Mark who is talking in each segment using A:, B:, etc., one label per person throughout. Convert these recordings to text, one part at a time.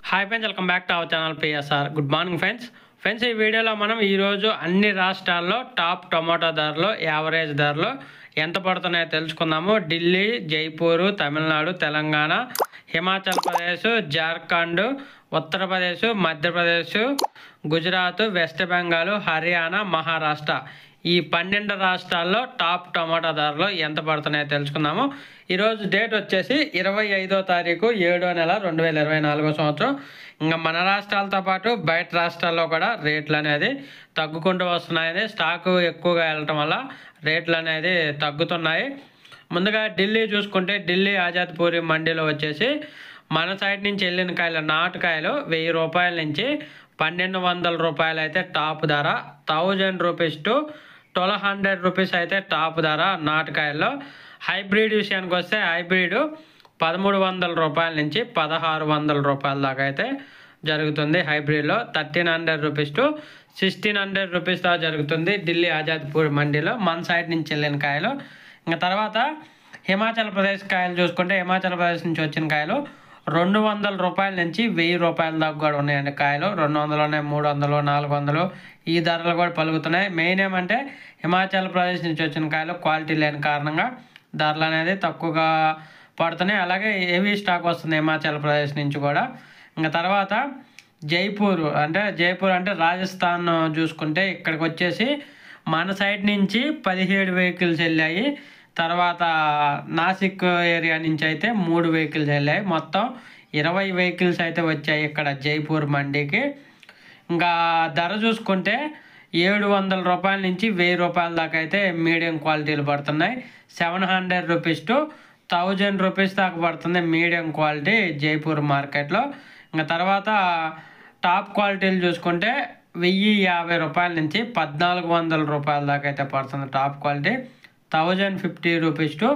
A: Hi friends, welcome back to our channel PSR. Good morning friends. ఈ వీడియోలో మనం ఈరోజు అన్ని రాష్ట్రాల్లో టాప్ టొమాటో ధరలు, యావరేజ్ ధరలు ఎంత పడుతున్నాయో తెలుసుకుందాము. ఢిల్లీ, జైపూర్, తమిళనాడు, తెలంగాణ, హిమాచల్ ప్రదేశ్, జార్ఖండ్, ఉత్తరప్రదేశ్, మధ్యప్రదేశ్, గుజరాత్, వెస్ట్ బెంగాల్, హర్యానా, మహారాష్ట్ర ఈ 12 రాష్ట్రాల్లో టాప్ టొమాటో ధరలు ఎంత పడుతున్నాయో తెలుసుకుందాము. ఈరోజు డేట్ వచ్చేసి 25వ తారీఖు 7వ నెల 2024 సంవత్సరం. ఇంకా మన రాష్ట్రాలతో పాటు బయట రాష్ట్రాల్లో కూడా రేట్లు అనేది తగ్గుకుంటూ వస్తున్నాయని, స్టాకు ఎక్కువగా వెళ్ళటం వల్ల రేట్లు అనేది తగ్గుతున్నాయి. ముందుగా ఢిల్లీ చూసుకుంటే, ఢిల్లీ ఆజాద్పూరి మండీలో వచ్చేసి మన సైడ్ నుంచి వెళ్ళిన కాయలు, నాటుకాయలు 1000 రూపాయల నుంచి 1200 రూపాయలు అయితే టాప్ ధర. 1000 రూపీస్ టు 1200 రూపీస్ అయితే టాప్ ధర నాటుకాయల్లో. హైబ్రిడ్ విషయానికి వస్తే హైబ్రిడ్ 1300 రూపాయల నుంచి 1600 రూపాయల దాకా అయితే జరుగుతుంది. హైబ్రిడ్లో 1300 రూపీస్ టు 1600 రూపీస్ దాకా జరుగుతుంది ఢిల్లీ ఆజాద్పూర్ మండీలో మన సైడ్ నుంచి వెళ్ళిన కాయలు. ఇంకా తర్వాత హిమాచల్ ప్రదేశ్ కాయలు చూసుకుంటే, హిమాచల్ ప్రదేశ్ నుంచి వచ్చిన కాయలు 200 రూపాయల నుంచి 1000 రూపాయల దాకా కూడా ఉన్నాయండి కాయలు. 200 ఉన్నాయి, 300, 400 ఈ ధరలు కూడా పలుకుతున్నాయి. మెయిన్ ఏమంటే హిమాచల్ ప్రదేశ్ నుంచి వచ్చిన కాయలు క్వాలిటీ లేని కారణంగా ధరలు అనేది తక్కువగా పడుతున్నాయి. అలాగే హెవీ స్టాక్ వస్తుంది హిమాచల్ ప్రదేశ్ నుంచి కూడా. ఇంకా తర్వాత జైపూర్ అంటే రాజస్థాన్ చూసుకుంటే, ఇక్కడికి వచ్చేసి మన సైడ్ నుంచి 17 వెహికల్స్ వెళ్ళాయి. తర్వాత నాసిక్ ఏరియా నుంచి అయితే 3 వెహికల్స్ వెళ్ళాయి. మొత్తం 20 వెహికల్స్ అయితే వచ్చాయి ఇక్కడ జైపూర్ మండీకి. ఇంకా ధర చూసుకుంటే 700 రూపాయల నుంచి 1000 రూపాయల దాకా అయితే మీడియం క్వాలిటీలు పడుతున్నాయి. 700 రూపీస్ టు 1000 రూపీస్ దాకా పడుతుంది మీడియం క్వాలిటీ జైపూర్ మార్కెట్లో. ఇంకా తర్వాత టాప్ క్వాలిటీలు చూసుకుంటే 1050 రూపాయల నుంచి 1400 రూపాయల దాకా అయితే పడుతుంది top quality. 1050 rupees to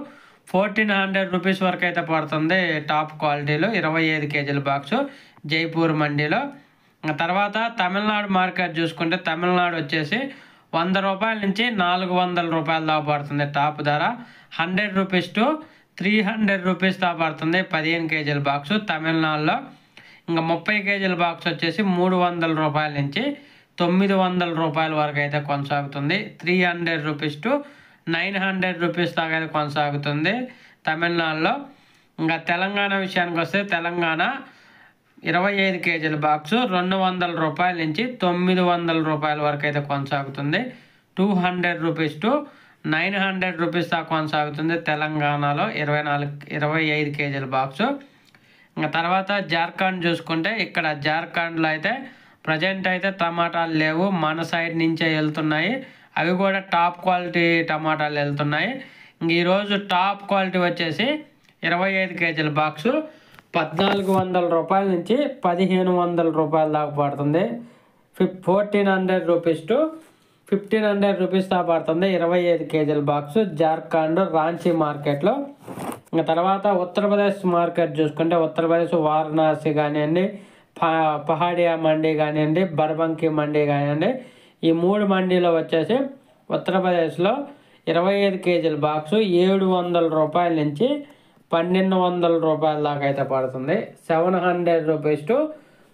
A: 1400 rupees వరకు అయితే పడుతుంది టాప్ క్వాలిటీలో 25 కేజీల బాక్సు జైపూర్ మండీలో. తర్వాత తమిళనాడు మార్కెట్ చూసుకుంటే, తమిళనాడు వచ్చేసి 100 రూపాయల నుంచి 400 రూపాయల దాకా పడుతుంది టాప్ ధర. 100 రూపీస్ టు 300 రూపీస్ దాకా పడుతుంది 15 కేజీల బాక్సు తమిళనాడులో. ఇంకా 30 కేజీల బాక్స్ వచ్చేసి 300 రూపాయల నుంచి 900 రూపాయల వరకు అయితే కొనసాగుతుంది. 300 రూపీస్ టు 900 రూపీస్ దాకా అయితే కొనసాగుతుంది తమిళనాడులో. ఇంకా తెలంగాణ విషయానికి వస్తే, తెలంగాణ 25 కేజీల బాక్సు 200 రూపాయల నుంచి 900 రూపాయల వరకు అయితే కొనసాగుతుంది. 200 రూపీస్ టు 900 రూపీస్ దాకా కొనసాగుతుంది తెలంగాణలో 25 కేజీల బాక్సు. ఇంకా తర్వాత జార్ఖండ్ చూసుకుంటే, ఇక్కడ జార్ఖండ్లో అయితే ప్రజెంట్ అయితే టమాటాలు లేవు, మన సైడ్ నుంచే వెళ్తున్నాయి. అవి కూడా టాప్ క్వాలిటీ టమాటాలు వెళ్తున్నాయి. ఇంక ఈరోజు టాప్ క్వాలిటీ వచ్చేసి 25 కేజీల బాక్సు 1400 రూపాయల నుంచి 1500 రూపాయల దాకా పడుతుంది. 1400 రూపీస్ టు 1500 రూపీస్ దాకా పడుతుంది 25 కేజీల బాక్సు జార్ఖండ్ రాంచీ మార్కెట్లో. ఇంకా తర్వాత ఉత్తరప్రదేశ్ మార్కెట్ చూసుకుంటే, ఉత్తరప్రదేశ్ వారణాసి కానివ్వండి, పహాడియా మండీ కానివ్వండి, బర్బంకి మండీ కానివ్వండి, ఈ 3 మండీలో వచ్చేసి ఉత్తరప్రదేశ్లో 25 కేజీల బాక్సు 700 రూపాయల నుంచి 1200 రూపాయల దాకా అయితే పడుతుంది. 700 రూపీస్ టు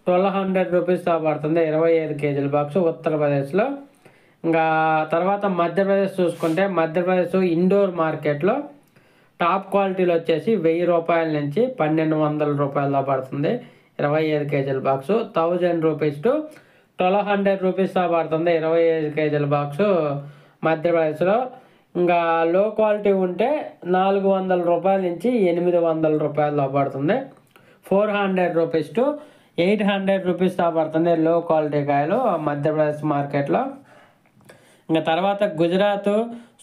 A: 1200 రూపీస్ దాకా పడుతుంది 25 కేజీల బాక్సు ఉత్తరప్రదేశ్లో. ఇంకా తర్వాత మధ్యప్రదేశ్ చూసుకుంటే, మధ్యప్రదేశ్ ఇండోర్ మార్కెట్లో టాప్ క్వాలిటీలు వచ్చేసి 1000 రూపాయల నుంచి 1200 రూపాయల దాకా పడుతుంది 25 కేజీల బాక్సు. 1000 రూపీస్ టు 1200 రూపీస్ దాకా పడుతుంది 25 కేజీల బాక్సు మధ్యప్రదేశ్లో. ఇంకా లో క్వాలిటీ ఉంటే 400 రూపాయల నుంచి 800 రూపాయల దాకా పడుతుంది. 400 రూపీస్ టు 800 రూపీస్ దాకా పడుతుంది లో క్వాలిటీ కాయలు మధ్యప్రదేశ్ మార్కెట్లో. ఇంకా తర్వాత గుజరాత్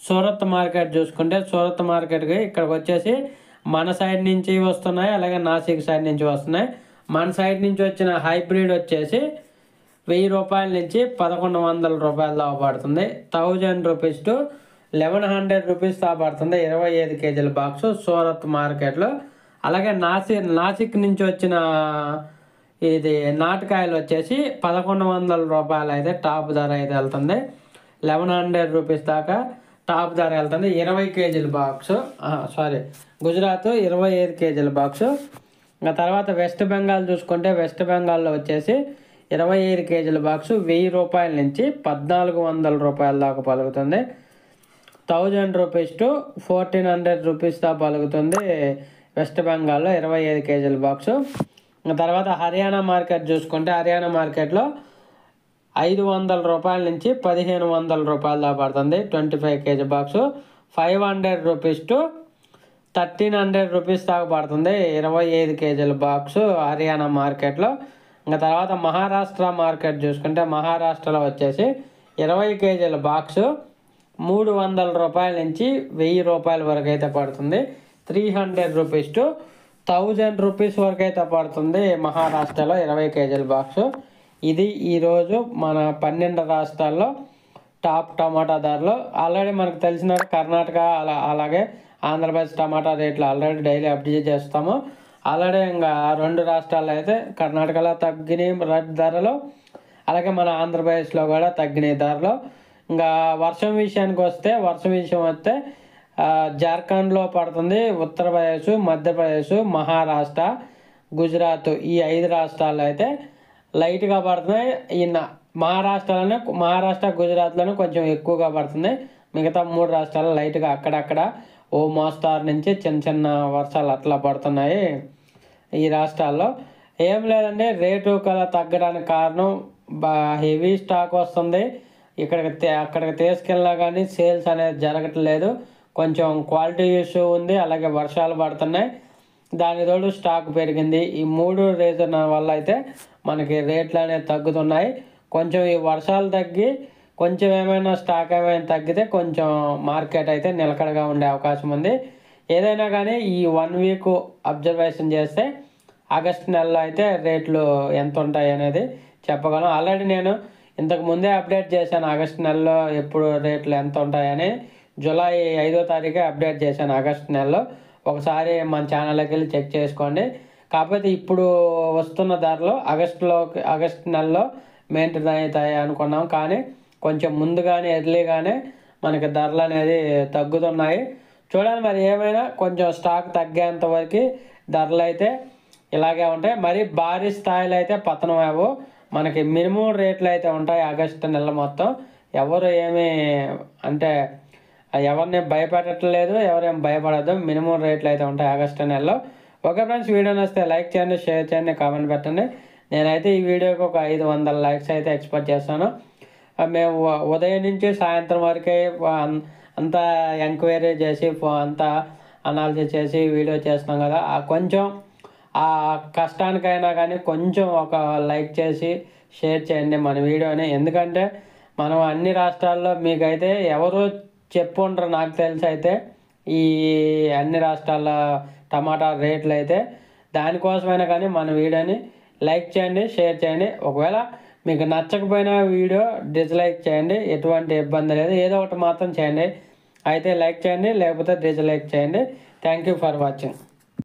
A: సూరత్ మార్కెట్ చూసుకుంటే, సూరత్ మార్కెట్కి ఇక్కడికి వచ్చేసి మన సైడ్ నుంచి వస్తున్నాయి, అలాగే నాసిక్ సైడ్ నుంచి వస్తున్నాయి. మన సైడ్ నుంచి వచ్చిన హైబ్రిడ్ వచ్చేసి 1000 రూపాయల నుంచి 1100 రూపాయల దాకా పడుతుంది. 1000 రూపీస్ టు 1100 రూపీస్ దాకా పడుతుంది 25 కేజీల బాక్సు సూరత్ మార్కెట్లో. అలాగే నాసిక్ నుంచి వచ్చిన ఇది నాటుకాయలు వచ్చేసి 1100 రూపాయలు అయితే టాప్ ధర అయితే వెళ్తుంది. 1100 రూపీస్ దాకా టాప్ ధర వెళ్తుంది 20 కేజీల బాక్సు. గుజరాత్ 25 కేజీల బాక్సు. ఇంకా తర్వాత వెస్ట్ బెంగాల్ చూసుకుంటే వెస్ట్ బెంగాల్లో వచ్చేసి 25 కేజీల బాక్సు 1000 రూపాయల నుంచి 1400 రూపాయల దాకా పలుకుతుంది. 1000 రూపీస్ టు 1400 రూపీస్ దాకా పలుకుతుంది వెస్ట్ బెంగాల్లో 25 కేజీల బాక్సు. తర్వాత హర్యానా మార్కెట్ చూసుకుంటే హర్యానా మార్కెట్లో 500 రూపాయల నుంచి 1500 రూపాయల దాకా పడుతుంది 25 KG box. 500 rupees to 1300 rupees దాకా పడుతుంది 25 కేజీల బాక్సు హర్యానా మార్కెట్లో. ఇంకా తర్వాత మహారాష్ట్ర మార్కెట్ చూసుకుంటే మహారాష్ట్రలో వచ్చేసి 20 కేజీల బాక్సు 300 రూపాయల నుంచి 1000 రూపాయల వరకు అయితే పడుతుంది. 300 రూపీస్ టు 1000 రూపీస్ వరకు అయితే పడుతుంది మహారాష్ట్రలో 20 కేజీల బాక్సు. ఇది ఈరోజు మన 12 రాష్ట్రాల్లో టాప్ టమాటా ధరలు. ఆల్రెడీ మనకు తెలిసిన కర్ణాటక అలాగే ఆంధ్రప్రదేశ్ టమాటా రేట్లు ఆల్రెడీ డైలీ అప్డేట్ చేస్తాము. ఆల్రెడీ ఇంకా 2 రాష్ట్రాల్లో అయితే కర్ణాటకలో తగ్గినాయి ధరలు, అలాగే మన ఆంధ్రప్రదేశ్లో కూడా తగ్గినాయి ధరలు. ఇంకా వర్షం విషయానికి వస్తే జార్ఖండ్లో పడుతుంది, ఉత్తరప్రదేశ్, మధ్యప్రదేశ్, మహారాష్ట్ర, గుజరాత్ ఈ 5 రాష్ట్రాల్లో అయితే లైట్గా పడుతున్నాయి. ఈ మహారాష్ట్ర గుజరాత్లోనే కొంచెం ఎక్కువగా పడుతుంది. మిగతా 3 రాష్ట్రాలు లైట్గా అక్కడక్కడ ఓ మోస్తారు నుంచి చిన్న చిన్న వర్షాలు అట్లా పడుతున్నాయి ఈ రాష్ట్రాల్లో. ఏం లేదండి, రేటు కదా తగ్గడానికి కారణం హెవీ స్టాక్ వస్తుంది. అక్కడికి తీసుకెళ్ళినా కానీ సేల్స్ అనేది జరగట్లేదు. కొంచెం క్వాలిటీ ఇష్యూ ఉంది, అలాగే వర్షాలు పడుతున్నాయి, దాని తోడు స్టాక్ పెరిగింది. ఈ 3 రీజన్ వల్ల అయితే మనకి రేట్లు అనేవి తగ్గుతున్నాయి. కొంచెం ఈ వర్షాలు తగ్గి కొంచెం ఏమైనా స్టాక్ ఏమైనా తగ్గితే కొంచెం మార్కెట్ అయితే నిలకడగా ఉండే అవకాశం ఉంది. ఏదైనా కానీ ఈ 1 వీక్ అబ్జర్వేషన్ చేస్తే ఆగస్టు నెలలో అయితే రేట్లు ఎంత ఉంటాయి అనేది చెప్పగలను. ఆల్రెడీ నేను ఇంతకు ముందే అప్డేట్ చేశాను ఆగస్టు నెలలో ఎప్పుడు రేట్లు ఎంత ఉంటాయని. జూలై 5వ తారీఖే అప్డేట్ చేశాను ఆగస్టు నెలలో. ఒకసారి మన ఛానల్లోకి వెళ్ళి చెక్ చేసుకోండి. కాకపోతే ఇప్పుడు వస్తున్న ధరలు ఆగస్టు నెలలో మెయింటైన్ అవుతాయి అనుకున్నాం, కానీ కొంచెం ముందుగానే ఎర్లీగానే మనకి ధరలు అనేది తగ్గుతున్నాయి. చూడండి, మరి ఏమైనా కొంచెం స్టాక్ తగ్గేంత వరకు ధరలు అయితే ఇలాగే ఉంటాయి. మరి భారీ స్థాయిలో అయితే పతనం అవ్వవు. మనకి మినిమం రేట్లు అయితే ఉంటాయి ఆగస్టు నెల మొత్తం. ఎవరు ఏమీ అంటే ఎవరిని భయపెట్టట్లేదు, ఎవరేం భయపడద్దు. మినిమం రేట్లు అయితే ఉంటాయి ఆగస్టు నెలలో. ఓకే ఫ్రెండ్స్, వీడియో నచ్చితే లైక్ చేయండి, షేర్ చేయండి, కామెంట్ పెట్టండి. నేనైతే ఈ వీడియోకి ఒక 500 లైక్స్ అయితే ఎక్స్పెక్ట్ చేస్తాను. మేము ఉదయం నుంచి సాయంత్రం వరకే అంతా ఎంక్వైరీ చేసి అంతా అనాలిసిస్ చేసి వీడియో చేస్తున్నాం కదా. కొంచెం ఆ కష్టానికైనా కానీ కొంచెం ఒక లైక్ చేసి షేర్ చేయండి మన వీడియోని. ఎందుకంటే మనం అన్ని రాష్ట్రాల్లో మీకైతే ఎవరు చెప్పుంటారు నాకు తెలిసి అయితే ఈ అన్ని రాష్ట్రాల టమాటా రేట్లు అయితే. దానికోసమైనా కానీ మన వీడియోని లైక్ చేయండి, షేర్ చేయండి. ఒకవేళ మీకు నచ్చకపోయినా వీడియో డిస్లైక్ చేయండి, ఎటువంటి ఇబ్బంది లేదు. ఏదో ఒకటి మాత్రం చేయండి. అయితే లైక్ చేయండి, లేకపోతే డిస్లైక్ చేయండి. Thank you for watching.